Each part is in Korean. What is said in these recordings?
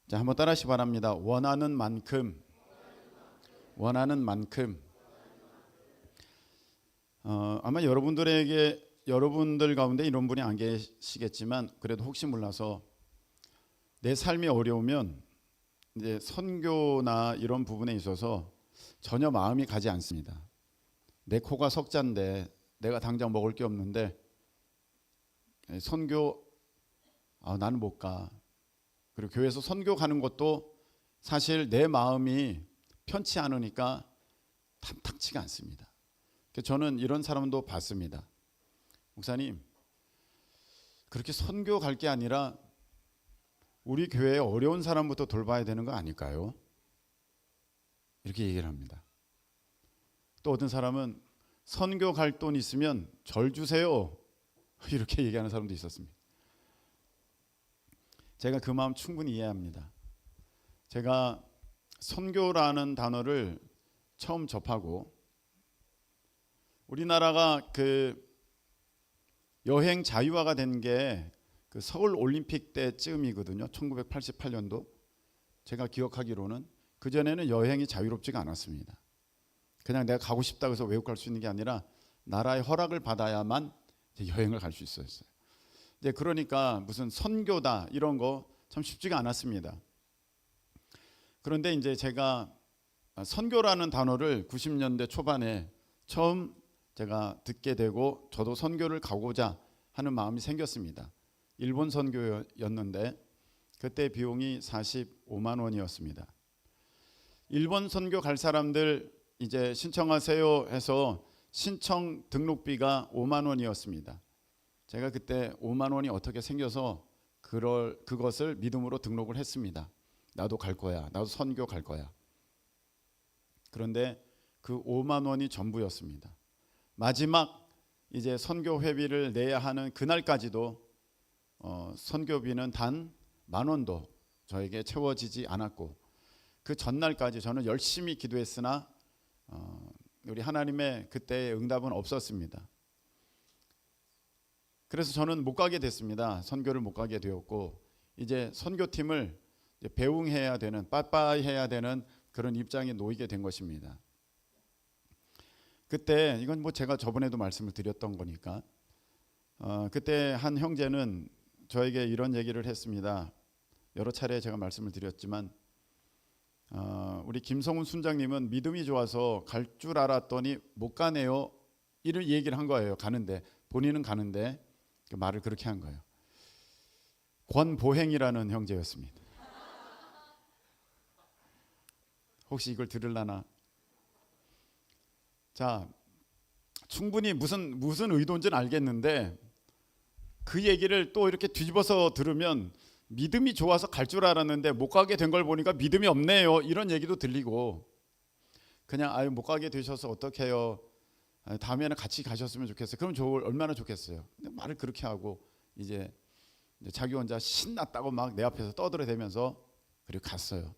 자, 한번 따라하시 기 바랍니다. 원하는 만큼, 원하는 만큼. 아마 여러분들 가운데 이런 분이 안 계시겠지만 그래도 혹시 몰라서 내 삶이 어려우면 이제 선교나 이런 부분에 있어서 전혀 마음이 가지 않습니다. 내 코가 석잔데 내가 당장 먹을 게 없는데 선교 나는 못 가. 그리고 교회에서 선교 가는 것도 사실 내 마음이 편치 않으니까 탐탁치가 않습니다. 저는 이런 사람도 봤습니다. 목사님, 그렇게 선교 갈 게 아니라 우리 교회에 어려운 사람부터 돌봐야 되는 거 아닐까요? 이렇게 얘기를 합니다. 또 어떤 사람은 선교 갈 돈 있으면 절 주세요, 이렇게 얘기하는 사람도 있었습니다. 제가 그 마음 충분히 이해합니다. 제가 선교라는 단어를 처음 접하고 우리나라가 그 여행 자유화가 된 게 그 서울 올림픽 때쯤이거든요. 1988년도. 제가 기억하기로는 그 전에는 여행이 자유롭지가 않았습니다. 그냥 내가 가고 싶다고 해서 외국 갈 수 있는 게 아니라 나라의 허락을 받아야만 여행을 갈 수 있었어요. 이제 그러니까 무슨 선교다 이런 거 참 쉽지가 않았습니다. 그런데 이제 제가 선교라는 단어를 90년대 초반에 처음 제가 듣게 되고 저도 선교를 가고자 하는 마음이 생겼습니다. 일본 선교였는데 그때 비용이 45만 원이었습니다. 일본 선교 갈 사람들 이제 신청하세요 해서 신청 등록비가 5만 원이었습니다. 제가 그때 5만 원이 어떻게 생겨서 그것을 믿음으로 등록을 했습니다. 나도 갈 거야. 나도 선교 갈 거야. 그런데 그 5만 원이 전부였습니다. 마지막 이제 선교 회비를 내야 하는 그날까지도 선교비는 단 10,000원도 저에게 채워지지 않았고 그 전날까지 저는 열심히 기도했으나 우리 하나님의 그때의 응답은 없었습니다. 그래서 저는 못 가게 됐습니다. 선교를 못 가게 되었고 이제 선교팀을 이제 배웅해야 되는, 빠빠이 해야 되는 그런 입장에 놓이게 된 것입니다. 그때 이건 뭐 제가 저번에도 말씀을 드렸던 거니까 그때 한 형제는 저에게 이런 얘기를 했습니다. 여러 차례 제가 말씀을 드렸지만 우리 김성훈 순장님은 믿음이 좋아서 갈 줄 알았더니 못 가네요. 이런 얘기를 한 거예요. 가는데 본인은 가는데 말을 그렇게 한 거예요. 권보행이라는 형제였습니다. 혹시 이걸 들으려나? 자, 충분히 무슨 의도인지는 알겠는데 그 얘기를 또 이렇게 뒤집어서 들으면 믿음이 좋아서 갈 줄 알았는데 못 가게 된 걸 보니까 믿음이 없네요. 이런 얘기도 들리고 그냥 못 가게 되셔서 어떡해요. 다음에는 같이 가셨으면 좋겠어요. 그럼 얼마나 좋겠어요. 근데 말을 그렇게 하고 이제 자기 혼자 신났다고 막 내 앞에서 떠들어대면서 그리고 갔어요.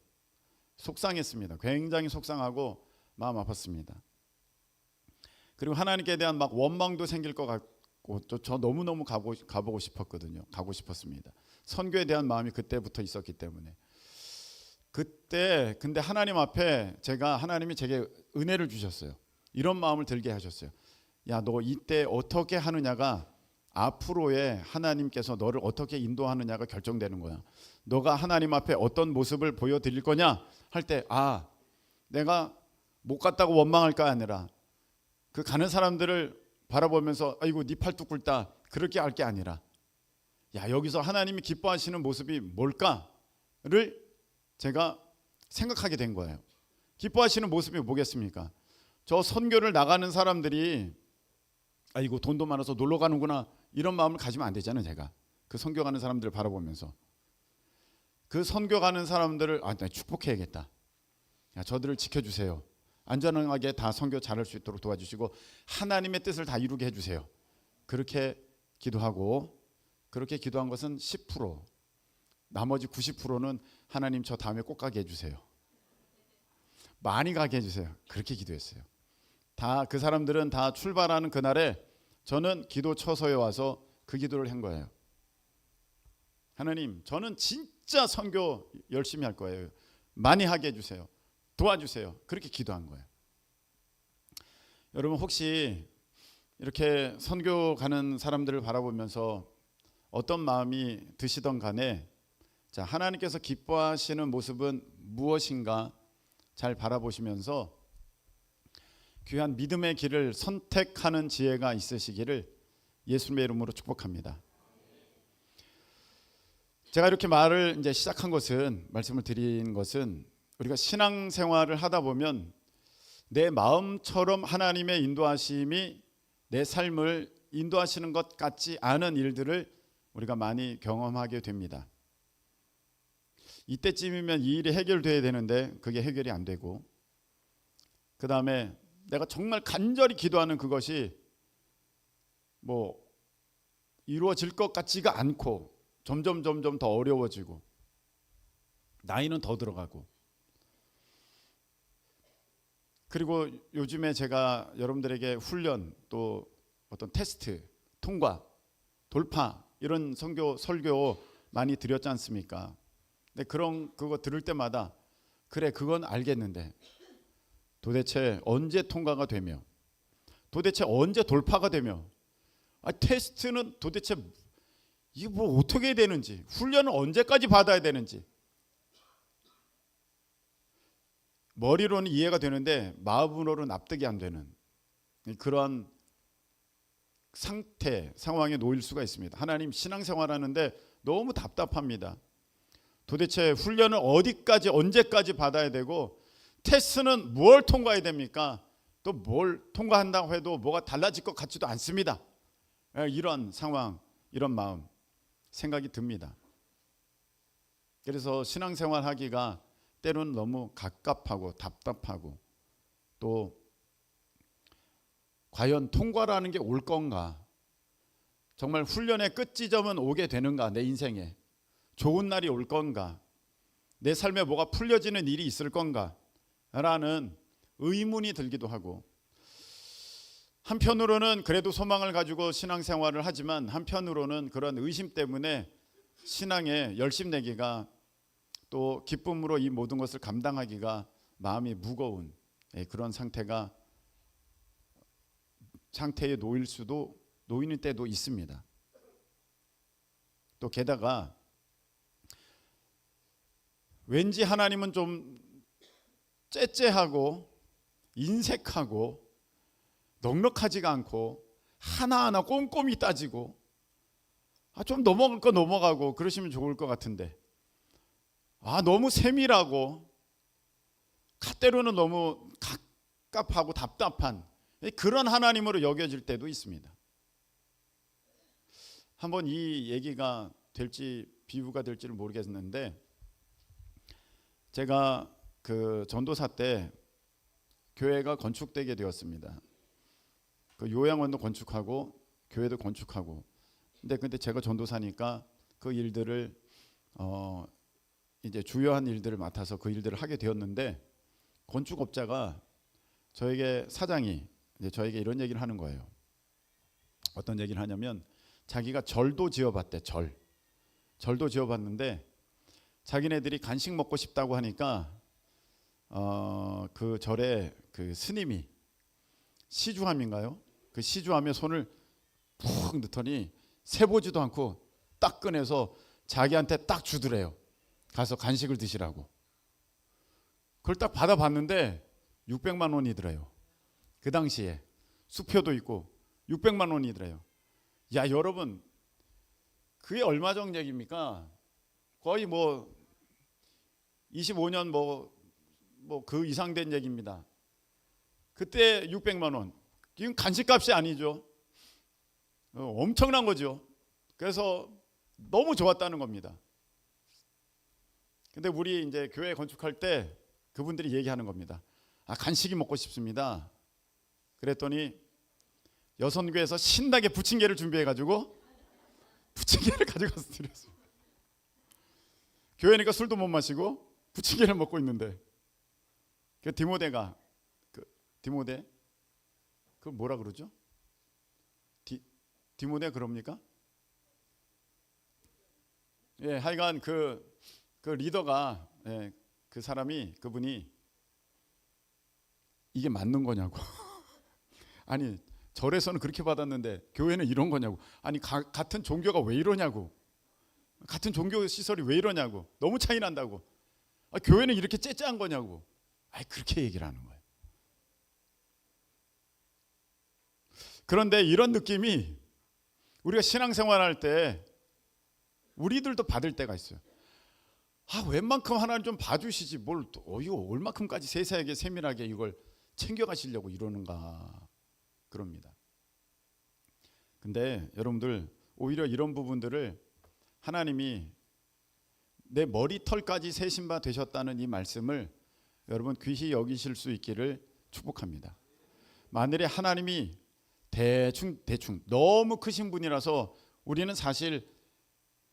속상했습니다. 굉장히 속상하고 마음 아팠습니다. 그리고 하나님께 대한 막 원망도 생길 것 같고 저 너무너무 가보고 싶었거든요. 가고 싶었습니다. 선교에 대한 마음이 그때부터 있었기 때문에. 그때 근데 하나님 앞에 하나님이 제게 은혜를 주셨어요. 이런 마음을 들게 하셨어요. 야, 너 이때 어떻게 하느냐가 앞으로의 하나님께서 너를 어떻게 인도하느냐가 결정되는 거야. 너가 하나님 앞에 어떤 모습을 보여드릴 거냐 할 때 내가 못 갔다고 원망할까 아니라 그 가는 사람들을 바라보면서 아이고 네 팔뚝 굵다 그렇게 할 게 아니라 야, 여기서 하나님이 기뻐하시는 모습이 뭘까를 제가 생각하게 된 거예요. 기뻐하시는 모습이 뭐겠습니까? 저 선교를 나가는 사람들이 아이고 돈도 많아서 놀러 가는구나 이런 마음을 가지면 안 되잖아요. 제가 그 선교 가는 사람들을 바라보면서 그 선교 가는 사람들을 내가 축복해야겠다. 야, 저들을 지켜주세요. 안전하게 다 선교 잘할 수 있도록 도와주시고 하나님의 뜻을 다 이루게 해주세요. 그렇게 기도하고 그렇게 기도한 것은 10%, 나머지 90%는 하나님 저 다음에 꼭 가게 해주세요. 많이 가게 해주세요. 그렇게 기도했어요. 다 그 사람들은 다 출발하는 그날에 저는 기도 처소에 와서 그 기도를 한 거예요. 하나님, 저는 진짜 선교 열심히 할 거예요. 많이 하게 해주세요. 도와주세요. 그렇게 기도한 거예요. 여러분 혹시 이렇게 선교 가는 사람들을 바라보면서 어떤 마음이 드시던 간에, 자, 하나님께서 기뻐하시는 모습은 무엇인가 잘 바라보시면서 귀한 믿음의 길을 선택하는 지혜가 있으시기를 예수님의 이름으로 축복합니다. 제가 이렇게 말을 이제 시작한 것은, 말씀을 드린 것은, 우리가 신앙생활을 하다 보면 내 마음처럼 하나님의 인도하심이 내 삶을 인도하시는 것 같지 않은 일들을 우리가 많이 경험하게 됩니다. 이때쯤이면 이 일이 해결돼야 되는데 그게 해결이 안 되고, 그 다음에 내가 정말 간절히 기도하는 그것이 뭐 이루어질 것 같지가 않고 점점 더 어려워지고 나이는 더 들어가고, 그리고 요즘에 제가 여러분들에게 훈련, 또 어떤 테스트, 통과, 돌파, 이런 설교 많이 드렸지 않습니까? 근데 그거 들을 때마다 그래, 그건 알겠는데 도대체 언제 통과가 되며, 도대체 언제 돌파가 되며, 테스트는 도대체 이게 뭐 어떻게 해야 되는지, 훈련은 언제까지 받아야 되는지, 머리로는 이해가 되는데 마음으로는 납득이 안 되는 그러한 상황에 놓일 수가 있습니다. 하나님, 신앙생활하는데 너무 답답합니다. 도대체 훈련을 어디까지 언제까지 받아야 되고, 테스트는 뭘 통과해야 됩니까? 또 뭘 통과한다고 해도 뭐가 달라질 것 같지도 않습니다. 이런 상황, 이런 마음, 생각이 듭니다. 그래서 신앙생활 하기가 때로는 너무 갑갑하고 답답하고, 또 과연 통과라는 게 올 건가, 정말 훈련의 끝지점은 오게 되는가, 내 인생에 좋은 날이 올 건가, 내 삶에 뭐가 풀려지는 일이 있을 건가 라는 의문이 들기도 하고, 한편으로는 그래도 소망을 가지고 신앙생활을 하지만 한편으로는 그런 의심 때문에 신앙에 열심 내기가, 또 기쁨으로 이 모든 것을 감당하기가 마음이 무거운 그런 상태에 놓이는 때도 있습니다. 또 게다가 왠지 하나님은 좀 째째하고 인색하고 넉넉하지가 않고 하나하나 꼼꼼히 따지고, 좀 넘어갈 거 넘어가고 그러시면 좋을 것 같은데, 너무 세밀하고 때로는 너무 갑갑하고 답답한 그런 하나님으로 여겨질 때도 있습니다. 한번 이 얘기가 비유가 될지를 모르겠는데, 제가 그 전도사 때 교회가 건축되게 되었습니다. 그 요양원도 건축하고 교회도 건축하고, 근데 제가 전도사니까 그 일들을 이제 주요한 일들을 맡아서 그 일들을 하게 되었는데, 건축업자가 사장이 이제 저에게 이런 얘기를 하는 거예요. 어떤 얘기를 하냐면, 자기가 절도 지어봤대. 절도 지어봤는데 자기네들이 간식 먹고 싶다고 하니까 그 절에 그 스님이 시주함인가요? 그 시주함에 손을 푹 넣더니 세보지도 않고 딱 꺼내서 자기한테 딱 주더래요. 가서 간식을 드시라고. 그걸 딱 받아봤는데 600만 원이더래요. 그 당시에 수표도 있고 600만 원이더래요. 야, 여러분, 그게 얼마 전 얘기입니까? 거의 25년 그 이상 된 얘기입니다. 그때 600만 원, 이건 간식값이 아니죠. 엄청난 거죠. 그래서 너무 좋았다는 겁니다. 근데 우리 이제 교회 건축할 때 그분들이 얘기하는 겁니다. 간식이 먹고 싶습니다. 그랬더니 여선교에서 신나게 부침개를 준비해가지고 부침개를 가져가서 드렸어요. 교회니까 술도 못 마시고 부침개를 먹고 있는데, 그 디모데가 디모데 그 뭐라 그러죠? 디모데 그럽니까? 예, 하여간 그 리더가, 예, 그 사람이, 그분이 이게 맞는 거냐고. 아니 절에서는 그렇게 받았는데 교회는 이런 거냐고. 아니 같은 종교가 왜 이러냐고. 같은 종교 시설이 왜 이러냐고. 너무 차이 난다고. 교회는 이렇게 째째한 거냐고. 그렇게 얘기를 하는 거예요. 그런데 이런 느낌이 우리가 신앙생활 할 때 우리들도 받을 때가 있어요. 웬만큼 하나님 좀 봐주시지 뭘 이거 얼마큼까지 세세하게 세밀하게 이걸 챙겨가시려고 이러는가 그럽니다. 근데 여러분들 오히려 이런 부분들을 하나님이 내 머리털까지 세신 바 되셨다는 이 말씀을 여러분 귀히 여기실 수 있기를 축복합니다. 만일에 하나님이 대충 너무 크신 분이라서 우리는 사실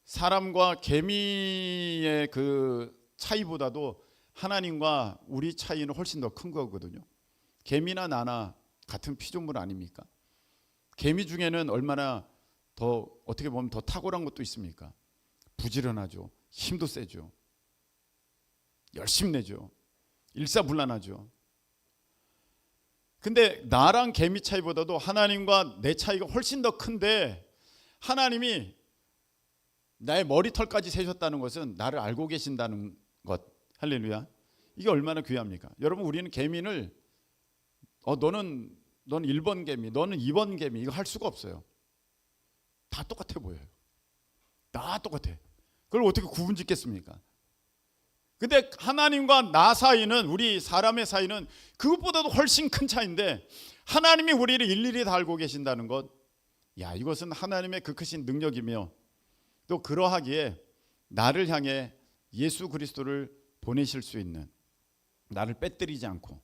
사람과 개미의 그 차이보다도 하나님과 우리 차이는 훨씬 더 큰 거거든요. 개미나 나나 같은 피조물 아닙니까? 개미 중에는 얼마나 더 어떻게 보면 더 탁월한 것도 있습니까? 부지런하죠. 힘도 세죠. 열심히 내죠. 일사불란하죠. 근데 나랑 개미 차이보다도 하나님과 내 차이가 훨씬 더 큰데 하나님이 나의 머리털까지 세셨다는 것은 나를 알고 계신다는 것. 할렐루야. 이게 얼마나 귀합니까? 여러분 우리는 개미를 너는 1번 개미, 너는 2번 개미 이거 할 수가 없어요. 다 똑같아 보여요. 다 똑같아. 그걸 어떻게 구분 짓겠습니까? 근데 하나님과 나 사이는, 우리 사람의 사이는 그것보다도 훨씬 큰 차이인데 하나님이 우리를 일일이 다 알고 계신다는 것, 이것은 하나님의 그 크신 능력이며 또 그러하기에 나를 향해 예수 그리스도를 보내실 수 있는, 나를 빼뜨리지 않고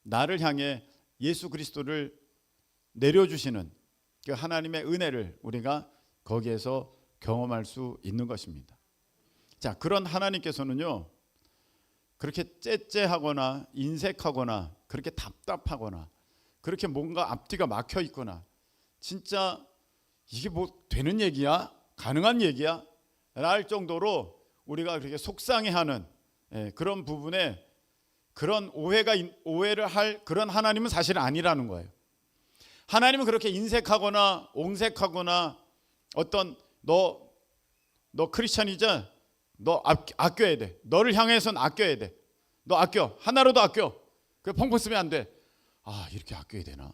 나를 향해 예수 그리스도를 내려주시는 그 하나님의 은혜를 우리가 거기에서 경험할 수 있는 것입니다. 자, 그런 하나님께서는요 그렇게 째째하거나 인색하거나 그렇게 답답하거나 그렇게 뭔가 앞뒤가 막혀 있거나 진짜 이게 뭐 되는 얘기야? 가능한 얘기야? 랄 정도로 우리가 그렇게 속상해하는 그런 부분에 그런 오해를 할 그런 하나님은 사실 아니라는 거예요. 하나님은 그렇게 인색하거나 옹색하거나 어떤 너 크리스찬이자 너 아껴야 돼. 너를 향해서는 아껴야 돼. 너 아껴. 하나로도 아껴. 그 펑펑 쓰면 안 돼. 이렇게 아껴야 되나?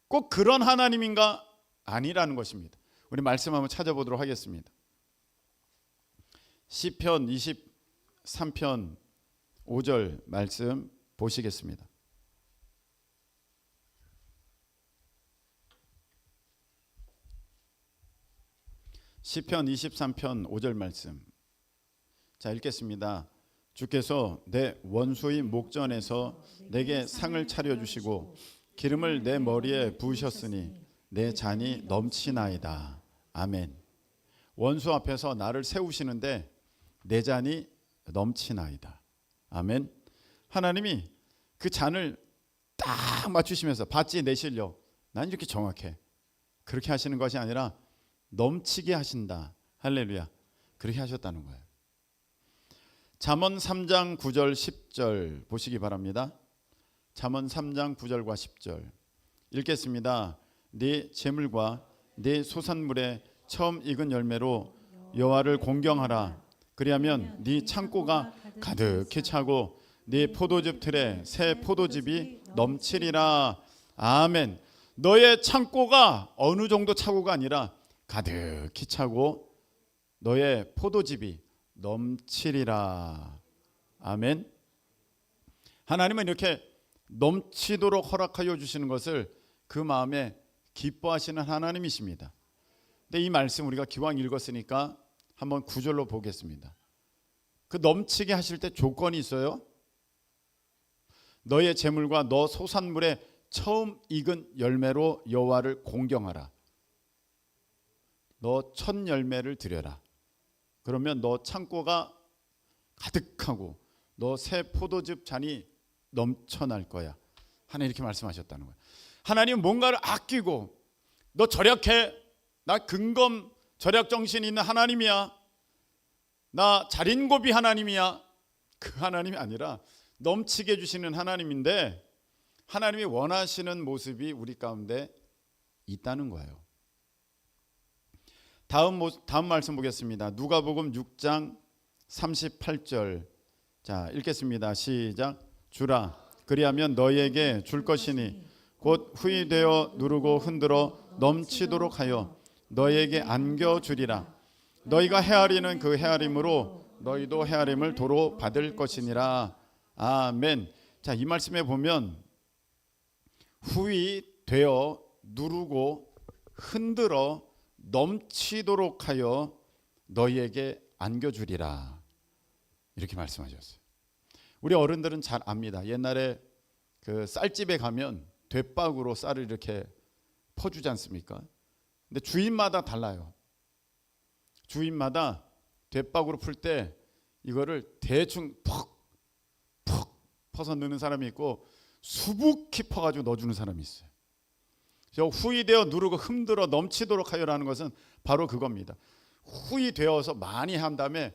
꼭 그런 하나님인가? 아니라는 것입니다. 우리 말씀 한번 찾아보도록 하겠습니다. 시편 23편 5절 말씀 보시겠습니다. 시편 23편 5절 말씀. 자, 읽겠습니다. 주께서 내 원수의 목전에서 내게 상을 차려주시고 기름을 내 머리에 부으셨으니 내 잔이 넘치나이다. 아멘. 원수 앞에서 나를 세우시는데 내 잔이 넘치나이다. 아멘. 하나님이 그 잔을 딱 맞추시면서 봤지 내 실력 난 이렇게 정확해. 그렇게 하시는 것이 아니라 넘치게 하신다. 할렐루야. 그렇게 하셨다는 거예요. 잠언 3장 9절 10절 보시기 바랍니다. 잠언 3장 9절과 10절 읽겠습니다. 네 재물과 네 소산물의 처음 익은 열매로 여호와를 공경하라. 그리하면 네 창고가 가득히 차고 네 포도즙 틀에 새 포도즙이 넘치리라. 아멘. 너의 창고가 어느 정도 차고가 아니라 가득히 차고 너의 포도즙이 넘치리라. 아멘. 하나님은 이렇게 넘치도록 허락하여 주시는 것을 그 마음에 기뻐하시는 하나님이십니다. 근데 이 말씀 우리가 기왕 읽었으니까 한번 구절로 보겠습니다. 그 넘치게 하실 때 조건이 있어요. 너의 재물과 너 소산물의 처음 익은 열매로 여호와를 공경하라. 너 첫 열매를 드려라. 그러면 너 창고가 가득하고 너 새 포도즙 잔이 넘쳐날 거야. 하나님 이렇게 말씀하셨다는 거야. 하나님은 뭔가를 아끼고 너 절약해. 나 근검 절약 정신이 있는 하나님이야. 나 자린고비 하나님이야. 그 하나님이 아니라 넘치게 해주시는 하나님인데, 하나님이 원하시는 모습이 우리 가운데 있다는 거예요. 다음 말씀 보겠습니다. 누가복음 6장 38절. 자, 읽겠습니다. 시작. 주라, 그리하면 너희에게 줄 것이니 곧 후이되어 누르고 흔들어 넘치도록 하여 너희에게 안겨주리라. 너희가 헤아리는 그 헤아림으로 너희도 헤아림을 도로 받을 것이니라. 아멘. 자, 이 말씀에 보면 후이되어 누르고 흔들어 넘치도록 하여 너희에게 안겨주리라. 이렇게 말씀하셨어요. 우리 어른들은 잘 압니다. 옛날에 그 쌀집에 가면 돛박으로 쌀을 이렇게 퍼주지 않습니까? 근데 주인마다 달라요. 주인마다 돛박으로 풀 때 이거를 대충 푹 퍼서 넣는 사람이 있고 수북히 퍼가지고 넣어주는 사람이 있어요. 저 후이되어 누르고 흔들어 넘치도록 하여라는 것은 바로 그겁니다. 후이되어서 많이 한 다음에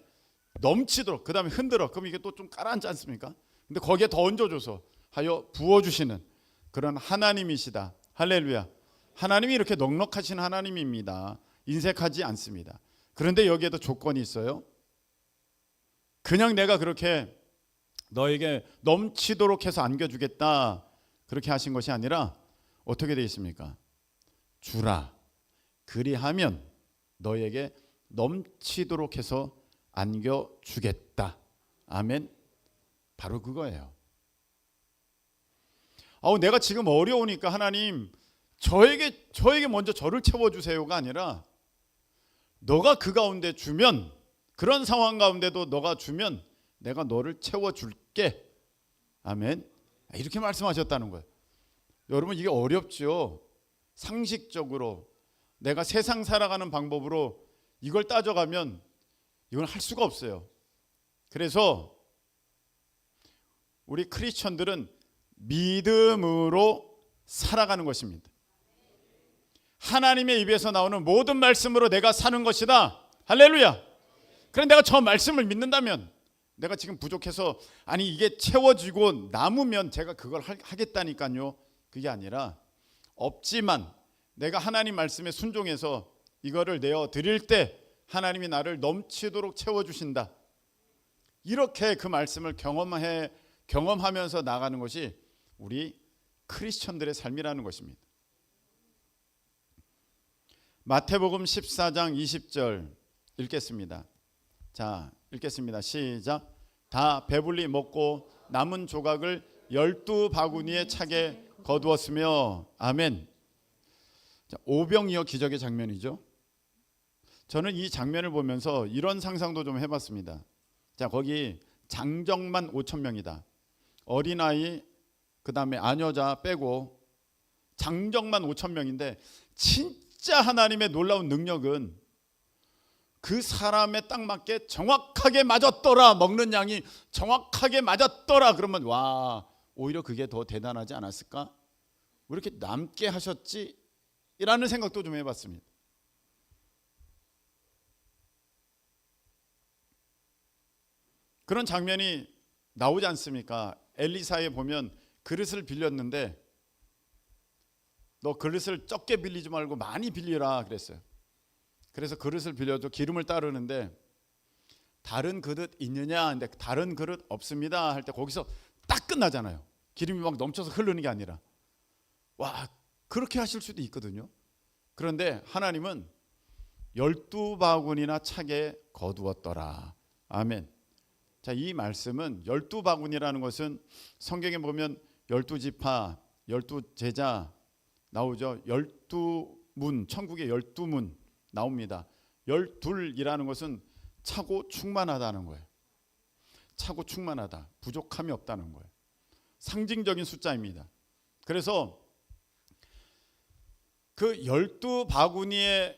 넘치도록, 그 다음에 흔들어. 그럼 이게 또 좀 가라앉지 않습니까? 근데 거기에 더 얹어줘서 하여 부어주시는 그런 하나님이시다. 할렐루야. 하나님이 이렇게 넉넉하신 하나님입니다. 인색하지 않습니다. 그런데 여기에도 조건이 있어요. 그냥 내가 그렇게 너에게 넘치도록 해서 안겨주겠다 그렇게 하신 것이 아니라 어떻게 되어 있습니까? 주라, 그리하면 너에게 넘치도록 해서 안겨주겠다. 아멘. 바로 그거예요. 내가 지금 어려우니까 하나님 저에게 먼저 저를 채워주세요가 아니라 너가 그 가운데 주면, 그런 상황 가운데도 너가 주면 내가 너를 채워줄게. 아멘. 이렇게 말씀하셨다는 거예요. 여러분, 이게 어렵죠. 상식적으로 내가 세상 살아가는 방법으로 이걸 따져가면 이건 할 수가 없어요. 그래서 우리 크리스천들은 믿음으로 살아가는 것입니다. 하나님의 입에서 나오는 모든 말씀으로 내가 사는 것이다. 할렐루야. 그런데 내가 저 말씀을 믿는다면, 내가 지금 부족해서 아니 이게 채워지고 남으면 제가 그걸 하겠다니까요. 그게 아니라 없지만 내가 하나님 말씀에 순종해서 이거를 내어 드릴 때 하나님이 나를 넘치도록 채워주신다. 이렇게 그 말씀을 경험하면서 나가는 것이 우리 크리스천들의 삶이라는 것입니다. 마태복음 14장 20절 읽겠습니다. 자, 읽겠습니다. 시작. 다 배불리 먹고 남은 조각을 12바구니에 차게 거두었으며. 아멘. 자, 오병이어 기적의 장면이죠. 저는 이 장면을 보면서 이런 상상도 좀 해봤습니다. 자, 거기 장정만 5,000명이다. 어린아이, 그 다음에 아녀자 빼고 장정만 5,000명인데 진짜 하나님의 놀라운 능력은 그 사람에 딱 맞게 정확하게 맞았더라. 먹는 양이 정확하게 맞았더라. 그러면 와, 오히려 그게 더 대단하지 않았을까? 왜 이렇게 남게 하셨지? 이라는 생각도 좀 해봤습니다. 그런 장면이 나오지 않습니까? 엘리사에 보면 그릇을 빌렸는데 너 그릇을 적게 빌리지 말고 많이 빌리라 그랬어요. 그래서 그릇을 빌려줘 기름을 따르는데 다른 그릇 있느냐? 근데 다른 그릇 없습니다 할 때 거기서 딱 끝나잖아요. 기름이 막 넘쳐서 흐르는 게 아니라. 와, 그렇게 하실 수도 있거든요. 그런데 하나님은 12바구니나 차게 거두었더라. 아멘. 자, 이 말씀은 12바구니라는 것은 성경에 보면 12지파, 12제자 나오죠. 12문, 천국의 12문 나옵니다. 12이라는 것은 차고 충만하다는 거예요. 차고 충만하다, 부족함이 없다는 거예요. 상징적인 숫자입니다. 그래서 그 12바구니에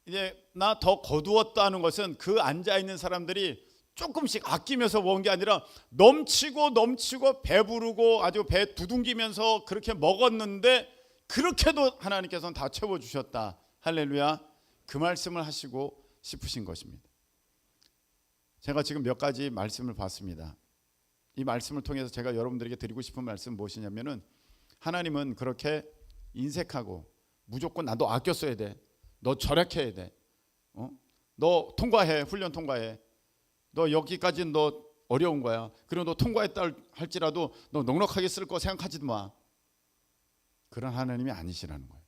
이제 나 더 거두었다는 것은 그 앉아있는 사람들이 조금씩 아끼면서 먹은 게 아니라 넘치고 배부르고 아주 배 두둥기면서 그렇게 먹었는데 그렇게도 하나님께서는 다 채워주셨다. 할렐루야. 그 말씀을 하시고 싶으신 것입니다. 제가 지금 몇 가지 말씀을 봤습니다. 이 말씀을 통해서 제가 여러분들에게 드리고 싶은 말씀은 무엇이냐면은, 하나님은 그렇게 인색하고 무조건 나도 아껴 써야 돼, 너 절약해야 돼, 너 통과해, 훈련 통과해, 너 여기까지는 너 어려운 거야, 그리고 너 통과했다 할지라도 너 넉넉하게 쓸 거 생각하지도 마. 그런 하나님이 아니시라는 거예요.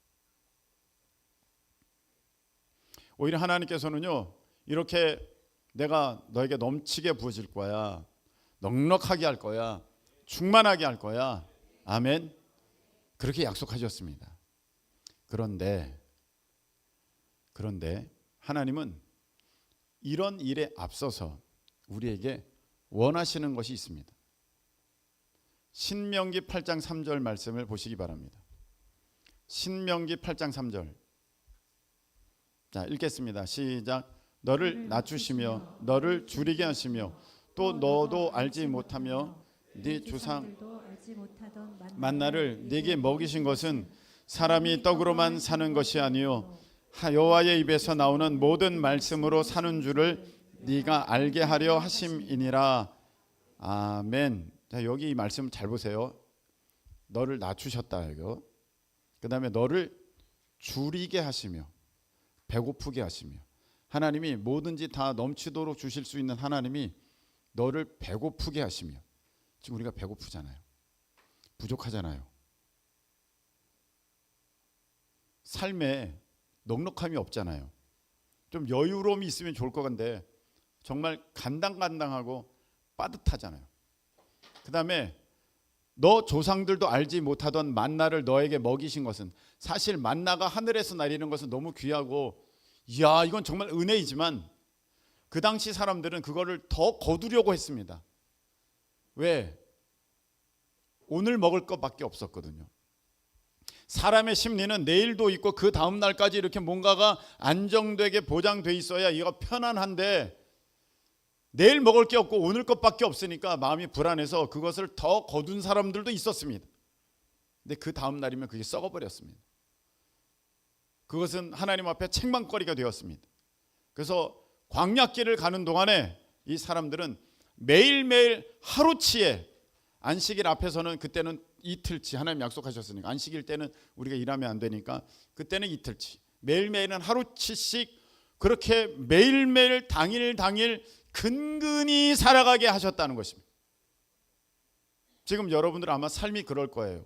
오히려 하나님께서는요, 이렇게 내가 너에게 넘치게 부어질 거야, 넉넉하게 할 거야, 충만하게 할 거야. 아멘. 그렇게 약속하셨습니다. 그런데 하나님은 이런 일에 앞서서 우리에게 원하시는 것이 있습니다. 신명기 8장 3절 말씀을 보시기 바랍니다. 신명기 8장 3절. 자, 읽겠습니다. 시작. 너를 낮추시며 너를 줄이게 하시며 또 너도 알지 못하며 네 조상 만나를 네게 먹이신 것은 사람이 떡으로만 사는 것이 아니요 여호와의 입에서 나오는 모든 말씀으로 사는 줄을 네가 알게 하려 하심이니라. 아멘. 자, 여기 이 말씀 잘 보세요. 너를 낮추셨다 이거. 그다음에 너를 줄이게 하시며 배고프게 하시며. 하나님이 뭐든지 다 넘치도록 주실 수 있는 하나님이 너를 배고프게 하시며. 지금 우리가 배고프잖아요. 부족하잖아요. 삶에 넉넉함이 없잖아요. 좀 여유로움이 있으면 좋을 것 같은데 정말 간당간당하고 빠듯하잖아요. 그 다음에 너 조상들도 알지 못하던 만나를 너에게 먹이신 것은, 사실 만나가 하늘에서 내리는 것은 너무 귀하고 이야 이건 정말 은혜이지만 그 당시 사람들은 그거를 더 거두려고 했습니다. 왜? 오늘 먹을 것밖에 없었거든요. 사람의 심리는 내일도 있고 그 다음 날까지 이렇게 뭔가가 안정되게 보장돼 있어야 이거 편안한데, 내일 먹을 게 없고 오늘 것밖에 없으니까 마음이 불안해서 그것을 더 거둔 사람들도 있었습니다. 근데 그 다음 날이면 그게 썩어버렸습니다. 그것은 하나님 앞에 책망거리가 되었습니다. 그래서 광야길을 가는 동안에 이 사람들은 매일매일 하루치에, 안식일 앞에서는 그때는 이틀치, 하나님 약속하셨으니까 안식일 때는 우리가 일하면 안 되니까 그때는 이틀치, 매일매일은 하루치씩 그렇게 매일매일 당일 근근히 살아가게 하셨다는 것입니다. 지금 여러분들 아마 삶이 그럴 거예요.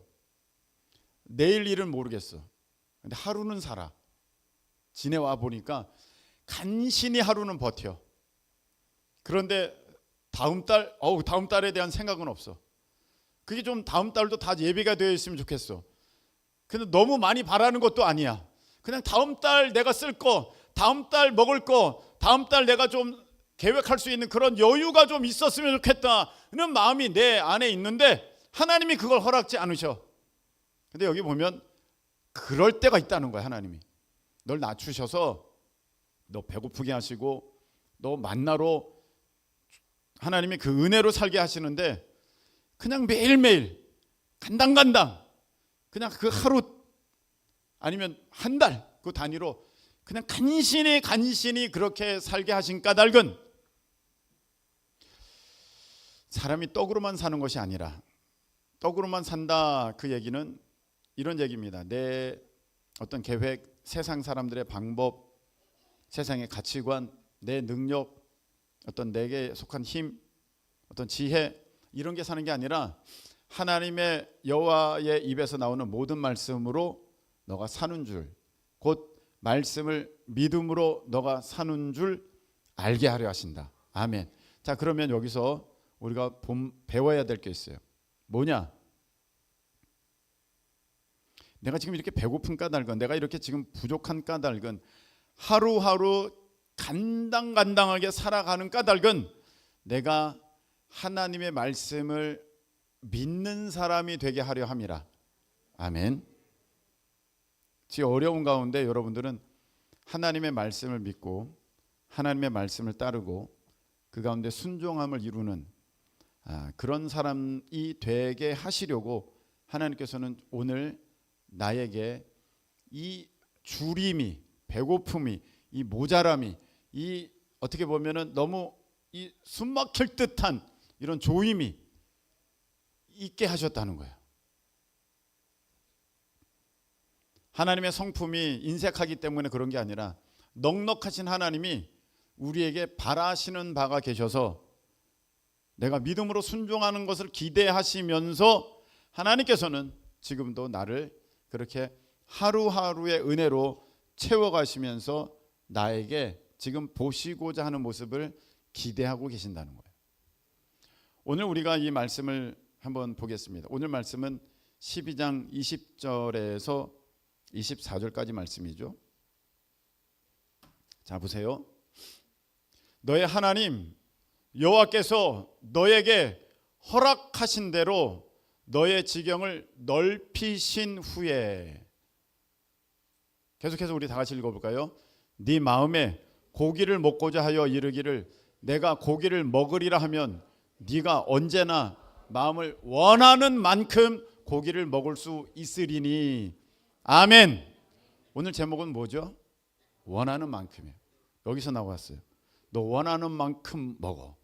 내일 일은 모르겠어. 근데 하루는 살아. 지내와 보니까 간신히 하루는 버텨. 그런데 다음 달에 대한 생각은 없어. 그게 좀 다음 달도 다 예비가 되어 있으면 좋겠어. 근데 너무 많이 바라는 것도 아니야. 그냥 다음 달 내가 쓸 거, 다음 달 먹을 거, 다음 달 내가 좀 계획할 수 있는 그런 여유가 좀 있었으면 좋겠다는 마음이 내 안에 있는데 하나님이 그걸 허락지 않으셔. 근데 여기 보면 그럴 때가 있다는 거야. 하나님이 널 낮추셔서 너 배고프게 하시고 너 만나로 하나님이 그 은혜로 살게 하시는데, 그냥 매일매일 간당간당 그냥 그 하루 아니면 한 달 그 단위로 그냥 간신히 그렇게 살게 하신 까닭은, 사람이 떡으로만 사는 것이 아니라, 떡으로만 산다 그 얘기는 이런 얘기입니다. 내 어떤 계획, 세상 사람들의 방법, 세상의 가치관, 내 능력, 어떤 내게 속한 힘, 어떤 지혜, 이런 게 사는 게 아니라 하나님의 여호와의 입에서 나오는 모든 말씀으로 너가 사는 줄, 곧 말씀을 믿음으로 너가 사는 줄 알게 하려 하신다. 아멘. 자, 그러면 여기서 우리가 배워야 될 게 있어요. 뭐냐? 내가 지금 이렇게 배고픈 까닭은, 내가 이렇게 지금 부족한 까닭은, 하루하루 간당간당하게 살아가는 까닭은 내가 하나님의 말씀을 믿는 사람이 되게 하려 함이라. 아멘. 지금 어려운 가운데 여러분들은 하나님의 말씀을 믿고 하나님의 말씀을 따르고 그 가운데 순종함을 이루는 그런 사람이 되게 하시려고 하나님께서는 오늘 나에게 이 주림이, 배고픔이, 이 모자람이, 이 어떻게 보면은 너무 이 숨막힐 듯한 이런 조임이 있게 하셨다는 거예요. 하나님의 성품이 인색하기 때문에 그런 게 아니라 넉넉하신 하나님이 우리에게 바라시는 바가 계셔서 내가 믿음으로 순종하는 것을 기대하시면서 하나님께서는 지금도 나를 그렇게 하루하루의 은혜로 채워가시면서 나에게 지금 보시고자 하는 모습을 기대하고 계신다는 거예요. 오늘 우리가 이 말씀을 한번 보겠습니다. 오늘 말씀은 12장 20절에서 24절까지 말씀이죠. 자, 보세요. 너의 하나님 여호와께서 너에게 허락하신 대로 너의 지경을 넓히신 후에, 계속해서 우리 다 같이 읽어볼까요? 네 마음에 고기를 먹고자 하여 이르기를 내가 고기를 먹으리라 하면 네가 언제나 마음을 원하는 만큼 고기를 먹을 수 있으리니. 아멘. 오늘 제목은 뭐죠? 원하는 만큼이에요. 여기서 나왔어요. 너 원하는 만큼 먹어.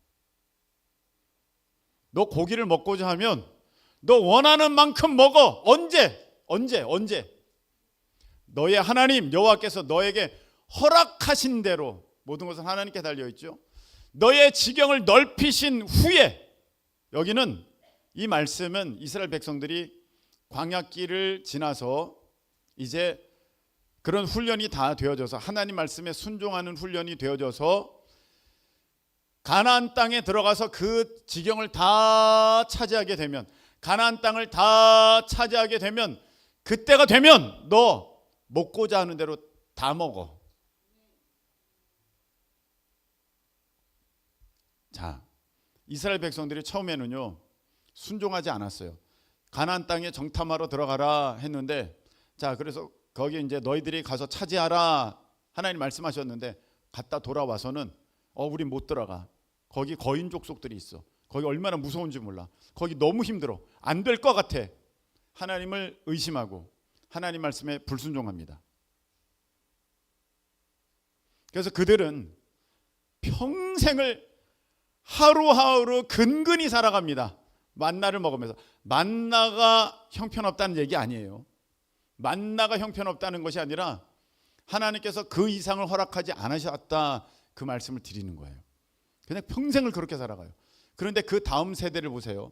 너 고기를 먹고자 하면 너 원하는 만큼 먹어. 언제? 너의 하나님 여호와께서 너에게 허락하신 대로, 모든 것은 하나님께 달려있죠. 너의 지경을 넓히신 후에, 여기는 이 말씀은 이스라엘 백성들이 광야길을 지나서 이제 그런 훈련이 다 되어져서, 하나님 말씀에 순종하는 훈련이 되어져서 가나안 땅에 들어가서 그 지경을 다 차지하게 되면, 가나안 땅을 다 차지하게 되면, 그때가 되면 너 먹고자 하는 대로 다 먹어. 자, 이스라엘 백성들이 처음에는요 순종하지 않았어요. 가나안 땅에 정탐하러 들어가라 했는데, 자, 그래서 거기 이제 너희들이 가서 차지하라 하나님 말씀하셨는데, 갔다 돌아와서는 우리 못 들어가. 거기 거인 족속들이 있어. 거기 얼마나 무서운지 몰라. 거기 너무 힘들어. 안 될 것 같아. 하나님을 의심하고 하나님 말씀에 불순종합니다. 그래서 그들은 평생을 하루하루 근근히 살아갑니다. 만나를 먹으면서. 만나가 형편없다는 얘기 아니에요. 만나가 형편없다는 것이 아니라 하나님께서 그 이상을 허락하지 않으셨다, 그 말씀을 드리는 거예요. 그냥 평생을 그렇게 살아가요. 그런데 그 다음 세대를 보세요.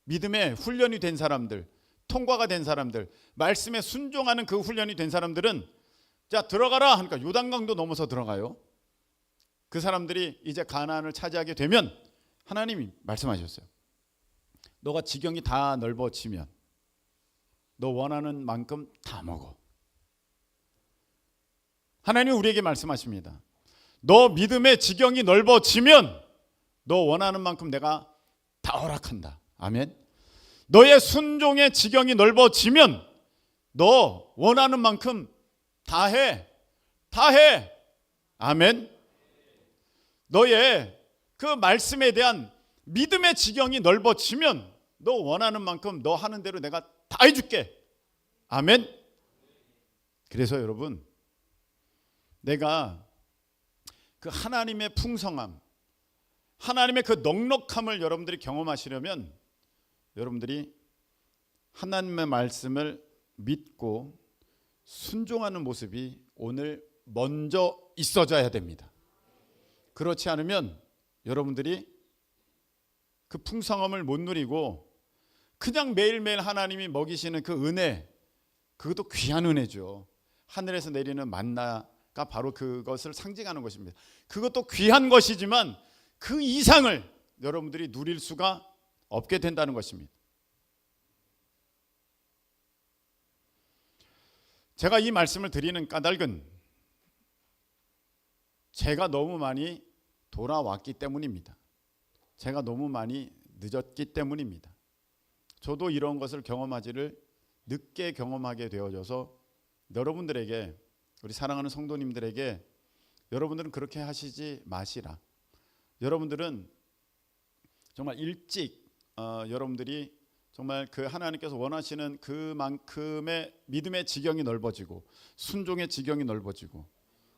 믿음에 훈련이 된 사람들, 통과가 된 사람들, 말씀에 순종하는 그 훈련이 된 사람들은 자, 들어가라 하니까 요단강도 넘어서 들어가요. 그 사람들이 이제 가나안을 차지하게 되면 하나님이 말씀하셨어요. 너가 지경이 다 넓어지면 너 원하는 만큼 다 먹어. 하나님이 우리에게 말씀하십니다. 너 믿음의 지경이 넓어지면 너 원하는 만큼 내가 다 허락한다. 아멘. 너의 순종의 지경이 넓어지면 너 원하는 만큼 다 해. 아멘. 너의 그 말씀에 대한 믿음의 지경이 넓어지면 너 원하는 만큼 너 하는 대로 내가 다 해줄게. 아멘. 그래서 여러분, 내가 그 하나님의 풍성함, 하나님의 그 넉넉함을 여러분들이 경험하시려면 여러분들이 하나님의 말씀을 믿고 순종하는 모습이 오늘 먼저 있어져야 됩니다. 그렇지 않으면 여러분들이 그 풍성함을 못 누리고 그냥 매일매일 하나님이 먹이시는 그 은혜, 그것도 귀한 은혜죠. 하늘에서 내리는 만나가 바로 그것을 상징하는 것입니다. 그것도 귀한 것이지만 그 이상을 여러분들이 누릴 수가 없게 된다는 것입니다. 제가 이 말씀을 드리는 까닭은 제가 너무 많이 돌아왔기 때문입니다. 제가 너무 많이 늦었기 때문입니다. 저도 이런 것을 경험하지를 늦게 경험하게 되어져서 여러분들에게, 우리 사랑하는 성도님들에게 여러분들은 그렇게 하시지 마시라. 여러분들은 정말 일찍 여러분들이 정말 그 하나님께서 원하시는 그만큼의 믿음의 지경이 넓어지고 순종의 지경이 넓어지고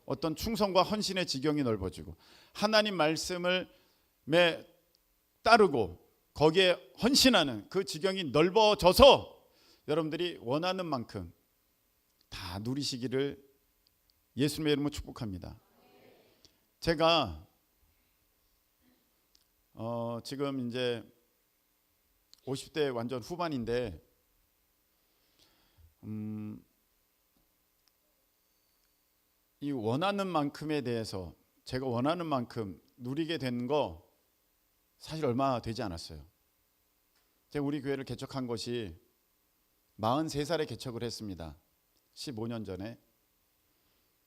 어떤 충성과 헌신의 지경이 넓어지고 하나님 말씀을 따르고 거기에 헌신하는 그 지경이 넓어져서 여러분들이 원하는 만큼 다 누리시기를 예수님의 이름으로 축복합니다. 제가 지금 이제 50대 완전 후반인데 이 원하는 만큼에 대해서 제가 원하는 만큼 누리게 된 거 사실 얼마 되지 않았어요. 제가 우리 교회를 개척한 것이 43살에 개척을 했습니다. 15년 전에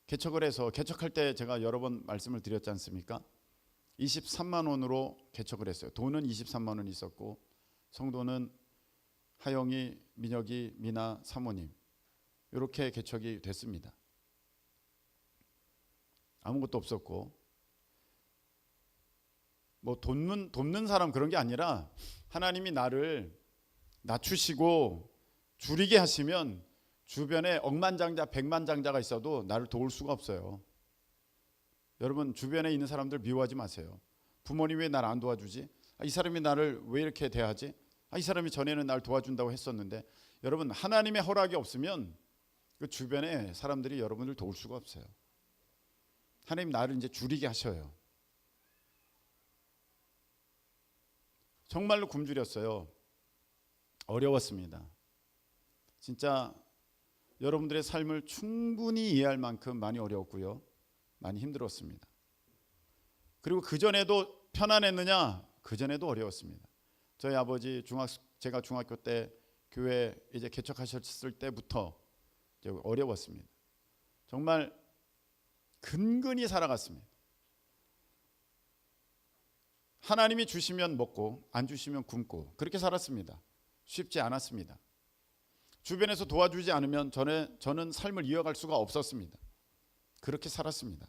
개척을 해서 개척할 때 제가 여러 번 말씀을 드렸지 않습니까? 23만 원으로 개척을 했어요. 돈은 23만 원 있었고 성도는 하영이, 민혁이, 미나, 사모님 이렇게 개척이 됐습니다. 아무것도 없었고 뭐 돕는 사람 그런 게 아니라 하나님이 나를 낮추시고 줄이게 하시면 주변에 억만장자 백만장자가 있어도 나를 도울 수가 없어요. 여러분 주변에 있는 사람들 미워하지 마세요. 부모님이 왜 나를 안 도와주지? 이 사람이 나를 왜 이렇게 대하지? 이 사람이 전에는 나를 도와준다고 했었는데 여러분 하나님의 허락이 없으면 그 주변에 사람들이 여러분을 도울 수가 없어요. 하나님 나를 이제 줄이게 하셔요. 정말로 굶주렸어요. 어려웠습니다. 진짜 여러분들의 삶을 충분히 이해할 만큼 많이 어려웠고요. 많이 힘들었습니다. 그리고 그전에도 편안했느냐? 그전에도 어려웠습니다. 저희 아버지 제가 중학교 때 교회 이제 개척하셨을 때부터 이제 어려웠습니다. 정말 근근히 살아갔습니다. 하나님이 주시면 먹고 안 주시면 굶고 그렇게 살았습니다. 쉽지 않았습니다. 주변에서 도와주지 않으면 저는 삶을 이어갈 수가 없었습니다. 그렇게 살았습니다.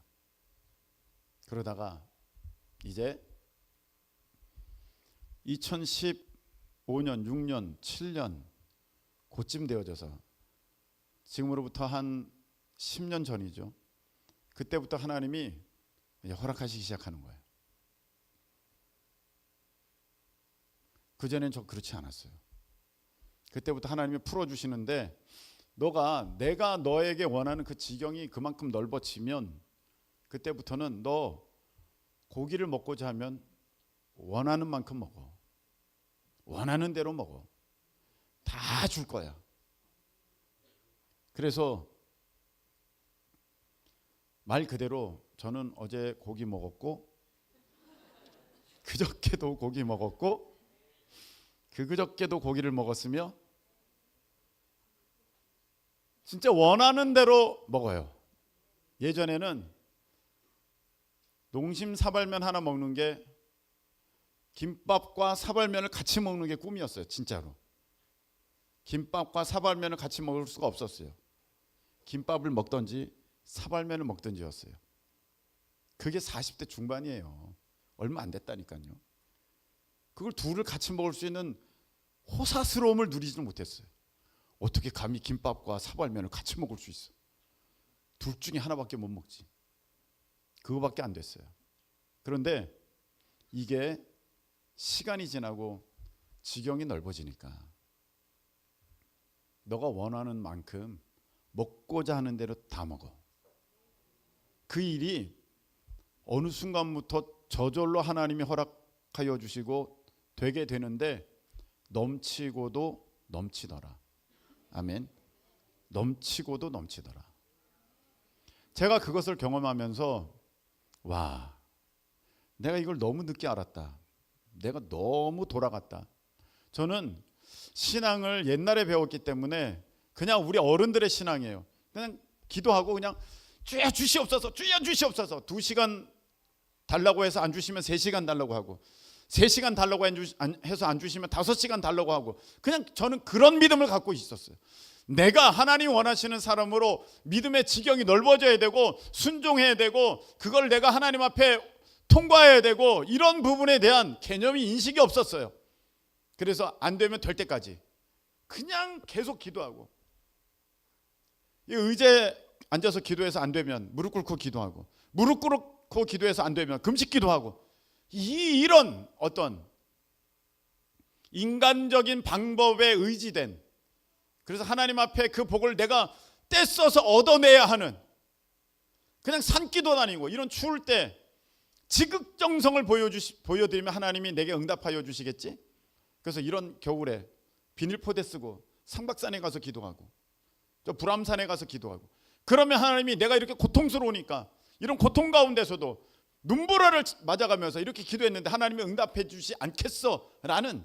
그러다가 이제 2015년, 6년, 7년 그쯤 되어져서 지금으로부터 한 10년 전이죠. 그때부터 하나님이 허락하시기 시작하는 거예요. 그전엔 저 그렇지 않았어요. 그때부터 하나님이 풀어주시는데 내가 너에게 원하는 그 지경이 그만큼 넓어지면 그때부터는 너 고기를 먹고자 하면 원하는 만큼 먹어. 원하는 대로 먹어. 다 줄 거야. 그래서 말 그대로 저는 어제 고기 먹었고 그저께도 고기 먹었고 그저께도 고기를 먹었으며 진짜 원하는 대로 먹어요. 예전에는 농심 사발면 하나 먹는 게 김밥과 사발면을 같이 먹는 게 꿈이었어요. 진짜로. 김밥과 사발면을 같이 먹을 수가 없었어요. 김밥을 먹든지 사발면을 먹든지였어요. 그게 40대 중반이에요. 얼마 안 됐다니까요. 그걸 둘을 같이 먹을 수 있는 호사스러움을 누리지는 못했어요. 어떻게 감히 김밥과 사발면을 같이 먹을 수 있어? 둘 중에 하나밖에 못 먹지. 그거밖에 안 됐어요. 그런데 이게 시간이 지나고 지경이 넓어지니까 너가 원하는 만큼 먹고자 하는 대로 다 먹어. 그 일이 어느 순간부터 저절로 하나님이 허락하여 주시고 되게 되는데 넘치고도 넘치더라. 아멘. 넘치고도 넘치더라. 제가 그것을 경험하면서 와, 내가 이걸 너무 늦게 알았다. 내가 너무 돌아갔다. 저는 신앙을 옛날에 배웠기 때문에 그냥 우리 어른들의 신앙이에요. 그냥 기도하고 그냥 주여 주시옵소서, 주여 주시옵소서. 2시간 달라고 해서 안 주시면 3시간 달라고 하고 3시간 달라고 해서 안 주시면 5시간 달라고 하고 그냥 저는 그런 믿음을 갖고 있었어요. 내가 하나님 원하시는 사람으로 믿음의 지경이 넓어져야 되고 순종해야 되고 그걸 내가 하나님 앞에 통과해야 되고 이런 부분에 대한 개념이 인식이 없었어요. 그래서 안 되면 될 때까지 그냥 계속 기도하고 이 의제 앉아서 기도해서 안 되면 무릎 꿇고 기도하고, 무릎 꿇고 기도해서 안 되면 금식 기도하고, 이런 어떤 인간적인 방법에 의지된, 그래서 하나님 앞에 그 복을 내가 떼써서 얻어내야 하는, 그냥 산기도 다니고 이런 추울 때 지극정성을 보여드리면 하나님이 내게 응답하여 주시겠지. 그래서 이런 겨울에 비닐포대 쓰고 상박산에 가서 기도하고, 저 불암산에 가서 기도하고, 그러면 하나님이 내가 이렇게 고통스러우니까 이런 고통 가운데서도 눈보라를 맞아가면서 이렇게 기도했는데 하나님이 응답해 주지 않겠어 라는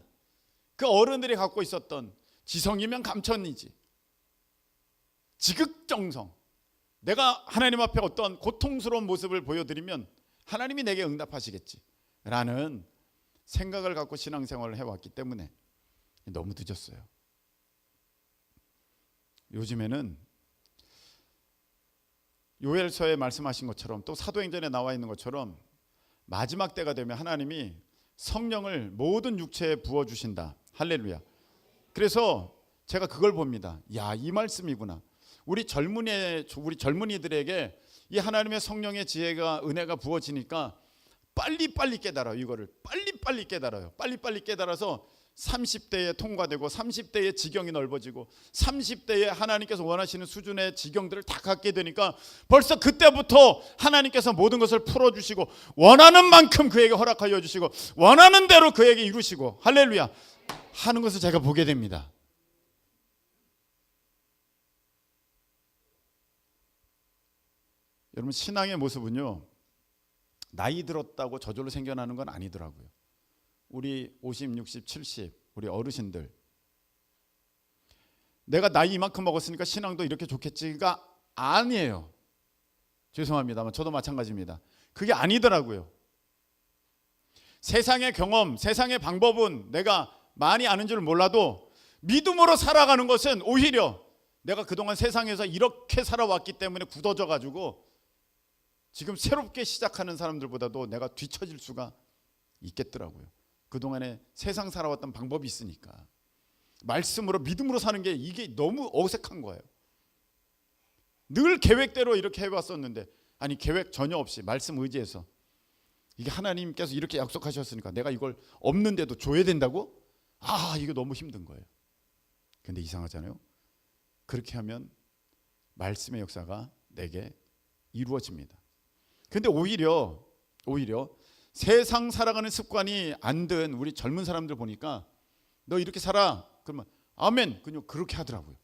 그 어른들이 갖고 있었던, 지성이면 감천이지, 지극정성, 내가 하나님 앞에 어떤 고통스러운 모습을 보여드리면 하나님이 내게 응답하시겠지 라는 생각을 갖고 신앙생활을 해왔기 때문에 너무 늦었어요. 요즘에는 요엘서에 말씀하신 것처럼, 또 사도행전에 나와 있는 것처럼 마지막 때가 되면 하나님이 성령을 모든 육체에 부어주신다. 할렐루야. 그래서 제가 그걸 봅니다. 야, 이 말씀이구나. 우리 젊은이들에게 이 하나님의 성령의 지혜가, 은혜가 부어지니까 빨리빨리 깨달아요. 이거를 빨리빨리 깨달아요. 빨리빨리 깨달아서 30대에 통과되고, 30대에 지경이 넓어지고, 30대에 하나님께서 원하시는 수준의 지경들을 다 갖게 되니까 벌써 그때부터 하나님께서 모든 것을 풀어주시고, 원하는 만큼 그에게 허락하여 주시고, 원하는 대로 그에게 이루시고, 할렐루야 하는 것을 제가 보게 됩니다. 여러분, 신앙의 모습은요, 나이 들었다고 저절로 생겨나는 건 아니더라고요. 우리 50, 60, 70 우리 어르신들, 내가 나이 이만큼 먹었으니까 신앙도 이렇게 좋겠지가 아니에요. 죄송합니다만 저도 마찬가지입니다. 그게 아니더라고요. 세상의 경험, 세상의 방법은 내가 많이 아는 줄 몰라도 믿음으로 살아가는 것은 오히려 내가 그동안 세상에서 이렇게 살아왔기 때문에 굳어져 가지고 지금 새롭게 시작하는 사람들보다도 내가 뒤처질 수가 있겠더라고요. 그동안에 세상 살아왔던 방법이 있으니까. 말씀으로, 믿음으로 사는 게 이게 너무 어색한 거예요. 늘 계획대로 이렇게 해왔었는데, 아니 계획 전혀 없이 말씀 의지해서, 이게 하나님께서 이렇게 약속하셨으니까 내가 이걸 없는데도 줘야 된다고? 아, 이거 너무 힘든 거예요. 근데 이상하잖아요. 그렇게 하면 말씀의 역사가 내게 이루어집니다. 근데 오히려 세상 살아가는 습관이 안 든 우리 젊은 사람들 보니까, 너 이렇게 살아 그러면 아멘 그냥 그렇게 하더라고요.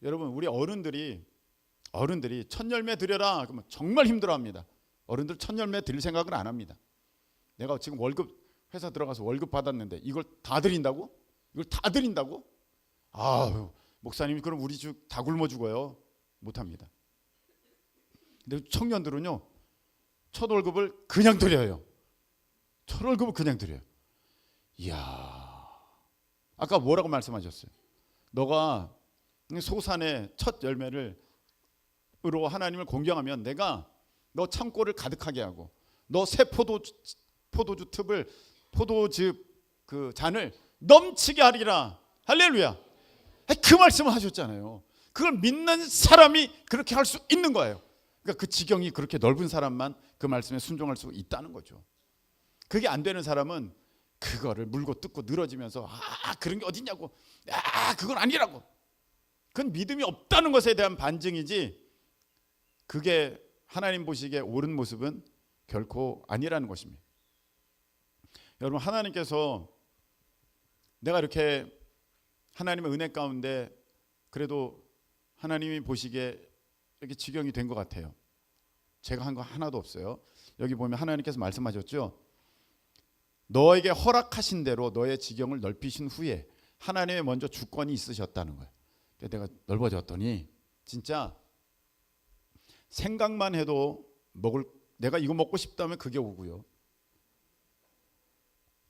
여러분, 우리 어른들이 첫 열매 드려라 그러면 정말 힘들어합니다. 어른들 첫 열매 드릴 생각을 안 합니다. 내가 지금 월급, 회사 들어가서 월급 받았는데 이걸 다 드린다고? 이걸 다 드린다고? 아유, 목사님이 그럼 우리 집 다 굶어 죽어요. 못합니다. 근데 청년들은요, 첫 월급을 그냥 드려요. 첫 월급을 그냥 드려요. 이야, 아까 뭐라고 말씀하셨어요? 너가 소산의 첫 열매를 으로 하나님을 공경하면 내가 너 창고를 가득하게 하고, 너 새 포도주 즙을, 포도즙 그 잔을 넘치게 하리라. 할렐루야. 그 말씀을 하셨잖아요. 그걸 믿는 사람이 그렇게 할 수 있는 거예요. 그러니까 그 지경이 그렇게 넓은 사람만 그 말씀에 순종할 수 있다는 거죠. 그게 안 되는 사람은 그거를 물고 뜯고 늘어지면서, 아, 그런 게 어딨냐고, 아, 그건 아니라고. 그건 믿음이 없다는 것에 대한 반증이지, 그게 하나님 보시기에 옳은 모습은 결코 아니라는 것입니다. 여러분, 하나님께서 내가 이렇게 하나님의 은혜 가운데 그래도 하나님이 보시기에 이렇게 지경이 된 것 같아요. 제가 한 거 하나도 없어요. 여기 보면 하나님께서 말씀하셨죠. 너에게 허락하신 대로 너의 지경을 넓히신 후에 하나님의 먼저 주권이 있으셨다는 거예요. 내가 넓어졌더니 진짜 생각만 해도 내가 이거 먹고 싶다면 그게 오고요.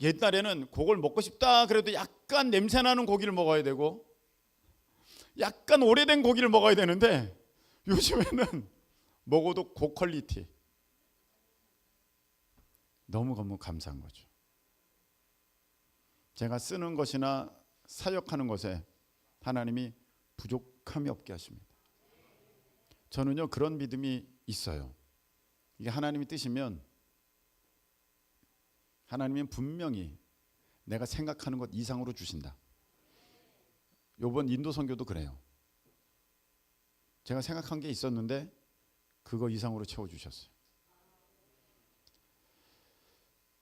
옛날에는 그걸 먹고 싶다 그래도 약간 냄새나는 고기를 먹어야 되고, 약간 오래된 고기를 먹어야 되는데, 요즘에는 먹어도 고퀄리티. 너무 감사한 거죠. 제가 쓰는 것이나 사역하는 것에 하나님이 부족함이 없게 하십니다. 저는요 그런 믿음이 있어요. 이게 하나님이 뜻이면 하나님은 분명히 내가 생각하는 것 이상으로 주신다. 요번 인도 선교도 그래요. 제가 생각한 게 있었는데 그거 이상으로 채워주셨어요.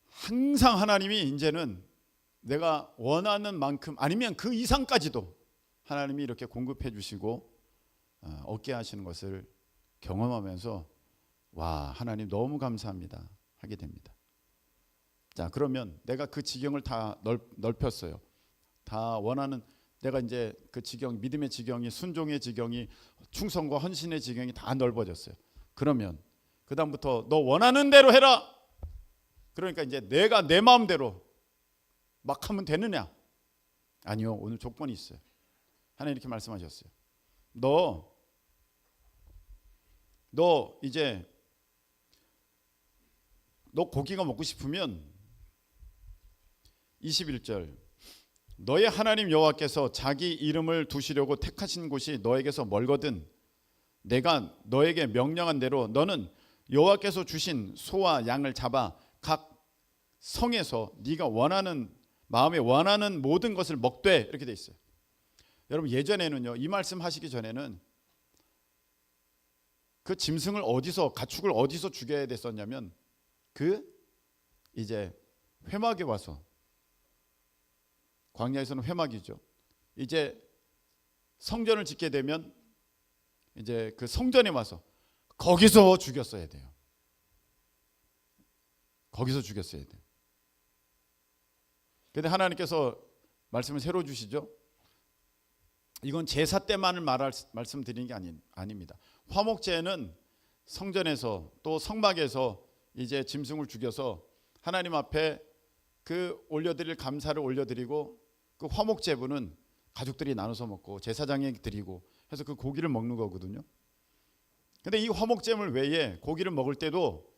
항상 하나님이 이제는 내가 원하는 만큼 아니면 그 이상까지도 하나님이 이렇게 공급해 주시고 얻게 하시는 것을 경험하면서 와, 하나님 너무 감사합니다 하게 됩니다. 자, 그러면 내가 그 지경을 다 넓혔어요. 다 원하는, 내가 이제 그 지경, 믿음의 지경이, 순종의 지경이, 충성과 헌신의 지경이 다 넓어졌어요. 그러면 그 다음부터 너 원하는 대로 해라. 그러니까 이제 내가 내 마음대로 막 하면 되느냐? 아니요, 오늘 조건이 있어요. 하나님 이렇게 말씀하셨어요. 너 이제 너 고기가 먹고 싶으면 21절 너의 하나님 여호와께서 자기 이름을 두시려고 택하신 곳이 너에게서 멀거든 내가 너에게 명령한 대로 너는 여호와께서 주신 소와 양을 잡아 각 성에서 네가 원하는 마음에 원하는 모든 것을 먹되 이렇게 돼 있어요. 여러분 예전에는요 이 말씀 하시기 전에는 그 짐승을 어디서 가축을 어디서 죽여야 됐었냐면 그 이제 회막에 와서 광야에서는 회막이죠. 이제 성전을 짓게 되면 이제 그 성전에 와서 거기서 죽였어야 돼요. 거기서 죽였어야 돼요. 그런데 하나님께서 말씀을 새로 주시죠. 이건 제사 때만을 말씀드리는 게 아닙니다. 화목제는 성전에서 또 성막에서 이제 짐승을 죽여서 하나님 앞에 그 올려드릴 감사를 올려드리고 그 화목제부는 가족들이 나눠서 먹고 제사장에 드리고 해서 그 고기를 먹는 거거든요. 근데 이 화목제물 외에 고기를 먹을 때도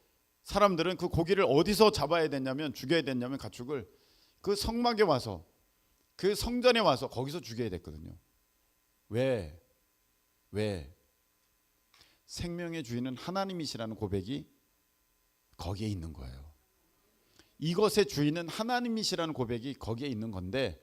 사람들은 그 고기를 어디서 잡아야 됐냐면 죽여야 됐냐면 가축을 그 성막에 와서 그 성전에 와서 거기서 죽여야 됐거든요. 왜? 생명의 주인은 하나님이시라는 고백이 거기에 있는 거예요. 이것의 주인은 하나님이시라는 고백이 거기에 있는 건데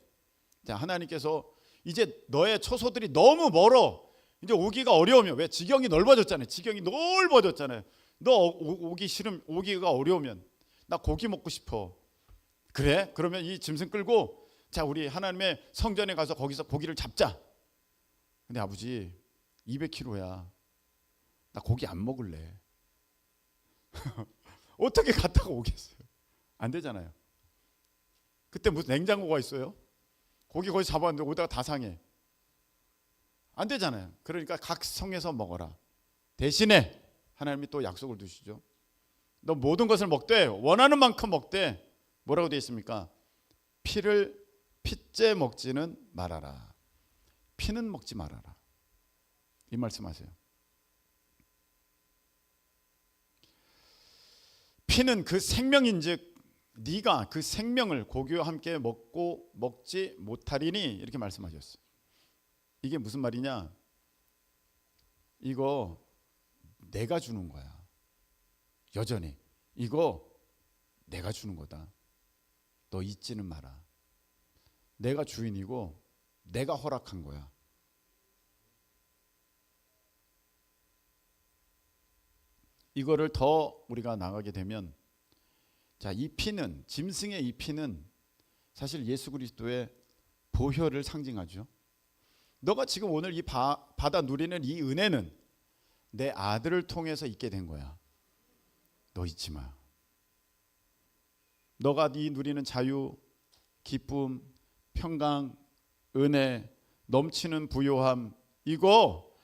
자, 하나님께서 이제 너의 처소들이 너무 멀어. 이제 오기가 어려우면 왜 지경이 넓어졌잖아요. 지경이 넓어졌잖아요. 너 오기 싫으면 오기가 어려우면 나 고기 먹고 싶어. 그래? 그러면 이 짐승 끌고 자 우리 하나님의 성전에 가서 거기서 고기를 잡자. 근데 아버지 200kg야. 나 고기 안 먹을래. 어떻게 갔다가 오겠어요? 안 되잖아요. 그때 무슨 냉장고가 있어요? 고기 거기 잡았는데 오다가 다 상해. 안 되잖아요. 그러니까 각 성에서 먹어라. 대신에 하나님이 또 약속을 두시죠. 너 모든 것을 먹되 원하는 만큼 먹되 뭐라고 되어 있습니까? 핏째 먹지는 말아라. 피는 먹지 말아라. 이 말씀하세요. 피는 그 생명인즉 네가 그 생명을 고기와 함께 먹지 못하리니 이렇게 말씀하셨어요. 이게 무슨 말이냐? 이거 내가 주는 거야. 여전히 이거 내가 주는 거다. 너 잊지는 마라. 내가 주인이고 내가 허락한 거야. 이거를 더 우리가 나가게 되면 자, 이 피는 짐승의 이 피는 사실 예수 그리스도의 보혈을 상징하죠. 너가 지금 오늘 이 받아 누리는 이 은혜는 내 아들을 통해서 있게 된 거야. 너 잊지 마. 너가 네 누리는 자유, 기쁨, 평강, 은혜, 넘치는 부요함 이거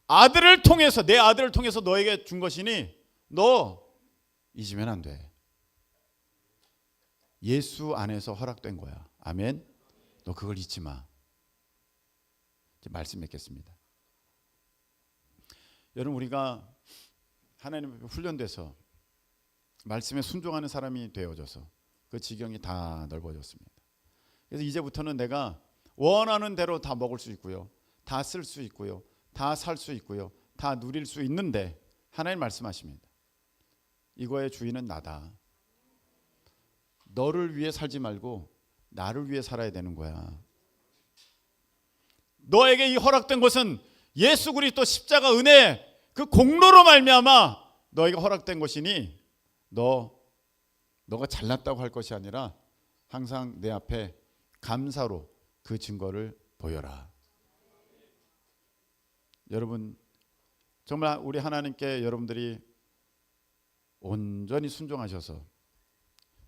아들을 통해서 내 아들을 통해서 너에게 준 것이니 너 잊으면 안 돼. 예수 안에서 허락된 거야. 아멘. 너 그걸 잊지 마. 이제 말씀 맺겠습니다. 여러분 우리가 하나님 앞에 훈련돼서 말씀에 순종하는 사람이 되어져서 그 지경이 다 넓어졌습니다. 그래서 이제부터는 내가 원하는 대로 다 먹을 수 있고요. 다 쓸 수 있고요. 다 살 수 있고요. 다 누릴 수 있는데 하나님 말씀하십니다. 이거의 주인은 나다. 너를 위해 살지 말고 나를 위해 살아야 되는 거야. 너에게 이 허락된 것은 예수 그리스도 십자가 은혜 그 공로로 말미암아 너에게 허락된 것이니 너가 잘났다고 할 것이 아니라 항상 내 앞에 감사로 그 증거를 보여라. 여러분 정말 우리 하나님께 여러분들이 온전히 순종하셔서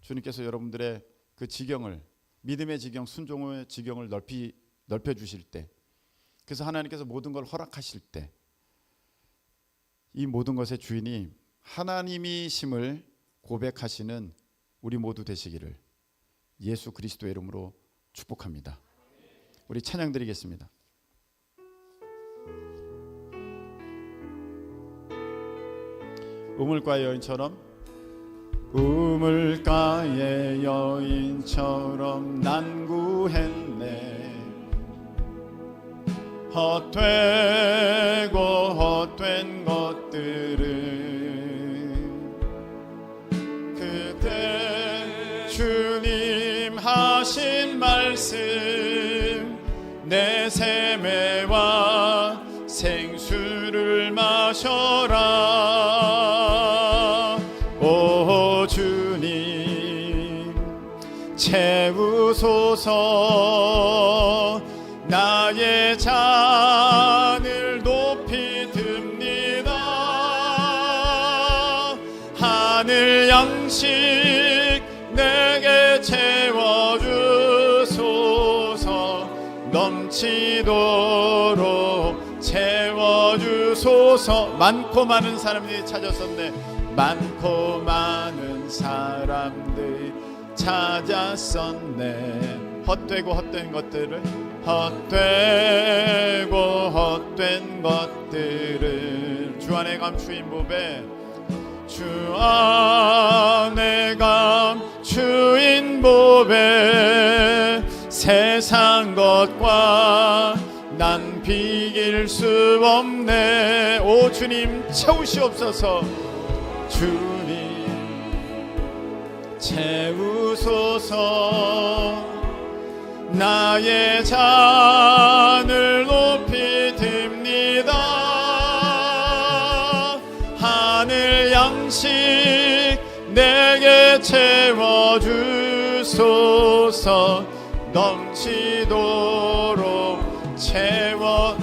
주님께서 여러분들의 그 지경을 믿음의 지경, 순종의 지경을 넓혀 주실 때, 그래서 하나님께서 모든 걸 허락하실 때 이 모든 것의 주인이 하나님이심을 고백하시는 우리 모두 되시기를 예수 그리스도의 이름으로 축복합니다. 우리 찬양 드리겠습니다. 우물가의 여인처럼 우물가의 여인처럼 난구했네. 헛되고 헛된 것들은 그때 주님 하신 말씀 내 세매와 생수를 마셔라. 오 주님 채우소서. 나의 잔을 높이 듭니다. 하늘 양식 내게 채워주소서. 넘치도록 채워주소서. 많고 많은 사람들이 찾았었네. 많고 많은 사람들이 찾았었네. 헛되고 헛된 것들을 헛되고 헛된 것들을 주 안에 감추인 법에 주 안에 감추인 법에 세상 것과 난 비길 수 없네. 오 주님 채우시옵소서. 주님 채우소서. 나의 잔을 높이 듭니다. 하늘 양식 내게 채워주소서. 넘치도록 채워.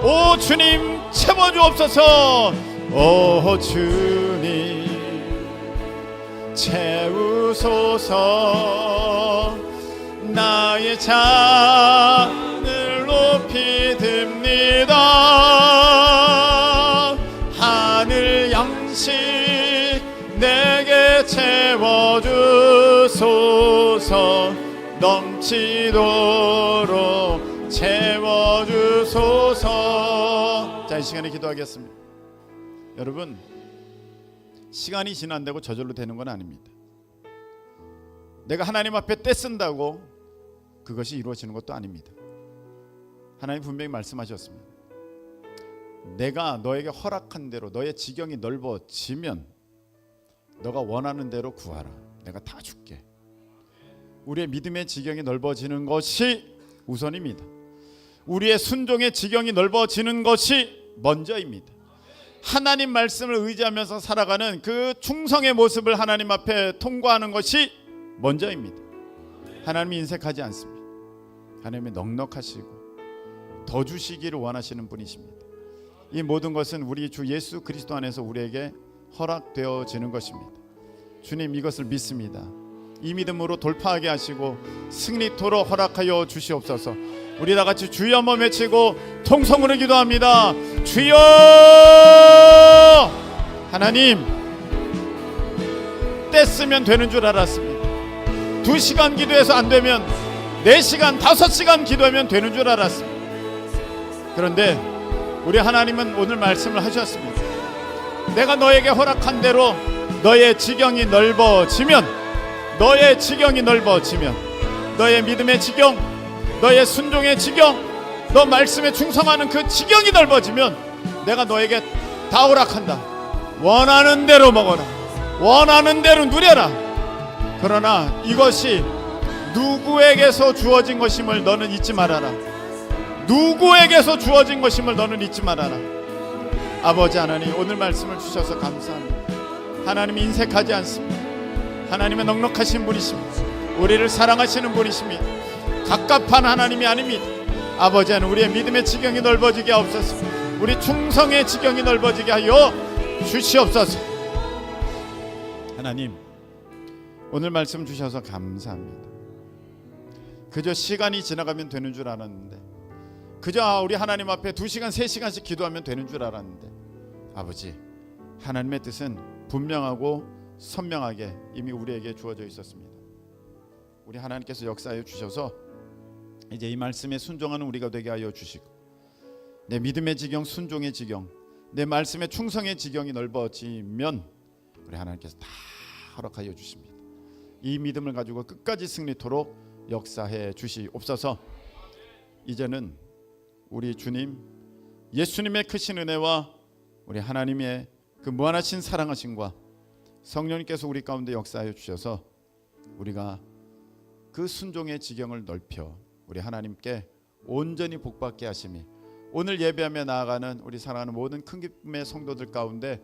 오 주님 채워주옵소서. 오 주님 채우소서. 나의 잔을 높이 듭니다. 하늘 양식 내게 채워주소서. 넘치도록 채워주소서. 자, 이 시간에 기도하겠습니다. 여러분 시간이 지난다고 저절로 되는 건 아닙니다. 내가 하나님 앞에 떼쓴다고 그것이 이루어지는 것도 아닙니다. 하나님 분명히 말씀하셨습니다. 내가 너에게 허락한 대로 너의 지경이 넓어지면 너가 원하는 대로 구하라. 내가 다 줄게. 우리의 믿음의 지경이 넓어지는 것이 우선입니다. 우리의 순종의 지경이 넓어지는 것이 먼저입니다. 하나님 말씀을 의지하면서 살아가는 그 충성의 모습을 하나님 앞에 통과하는 것이 먼저입니다. 하나님이 인색하지 않습니다. 하나님이 넉넉하시고 더 주시기를 원하시는 분이십니다. 이 모든 것은 우리 주 예수 그리스도 안에서 우리에게 허락되어지는 것입니다. 주님 이것을 믿습니다. 이 믿음으로 돌파하게 하시고 승리토록 허락하여 주시옵소서. 우리 다 같이 주여 한번 외치고 통성으로 기도합니다. 주여! 하나님 떼쓰면 되는 줄 알았습니다. 2시간 기도해서 안 되면 4시간 5시간 기도하면 되는 줄 알았습니다. 그런데 우리 하나님은 오늘 말씀을 하셨습니다. 내가 너에게 허락한 대로 너의 지경이 넓어지면, 너의 지경이 넓어지면, 너의 믿음의 지경, 너의 순종의 지경, 너 말씀에 충성하는 그 지경이 넓어지면 내가 너에게 다 허락한다. 원하는 대로 먹어라. 원하는 대로 누려라. 그러나 이것이 누구에게서 주어진 것임을 너는 잊지 말아라. 누구에게서 주어진 것임을 너는 잊지 말아라. 아버지 하나님, 오늘 말씀을 주셔서 감사합니다. 하나님이 인색하지 않습니다. 하나님은 넉넉하신 분이십니다. 우리를 사랑하시는 분이십니다. 갑갑한 하나님이 아닙니다. 아버지 하나님, 우리의 믿음의 지경이 넓어지게 하옵소서. 우리 충성의 지경이 넓어지게 하여 주시옵소서. 하나님, 오늘 말씀 주셔서 감사합니다. 그저 시간이 지나가면 되는 줄 알았는데, 그저 우리 하나님 앞에 2시간 3시간씩 기도하면 되는 줄 알았는데, 아버지, 하나님의 뜻은 분명하고 선명하게 이미 우리에게 주어져 있었습니다. 우리 하나님께서 역사해 주셔서 이제 이 말씀에 순종하는 우리가 되게 하여 주시고, 내 믿음의 지경, 순종의 지경, 내 말씀의 충성의 지경이 넓어지면 우리 하나님께서 다 허락하여 주십니다. 이 믿음을 가지고 끝까지 승리토록 역사해 주시옵소서. 이제는 우리 주님 예수님의 크신 은혜와 우리 하나님의 그 무한하신 사랑하심과 성령님께서 우리 가운데 역사하여 주셔서 우리가 그 순종의 지경을 넓혀 우리 하나님께 온전히 복받게 하심이 오늘 예배하며 나아가는 우리 사랑하는 모든 큰 기쁨의 성도들 가운데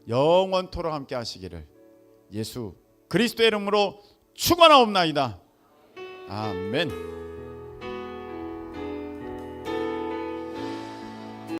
영원토록 함께 하시기를 예수 그리스도의 이름으로 축원하옵나이다. 아멘.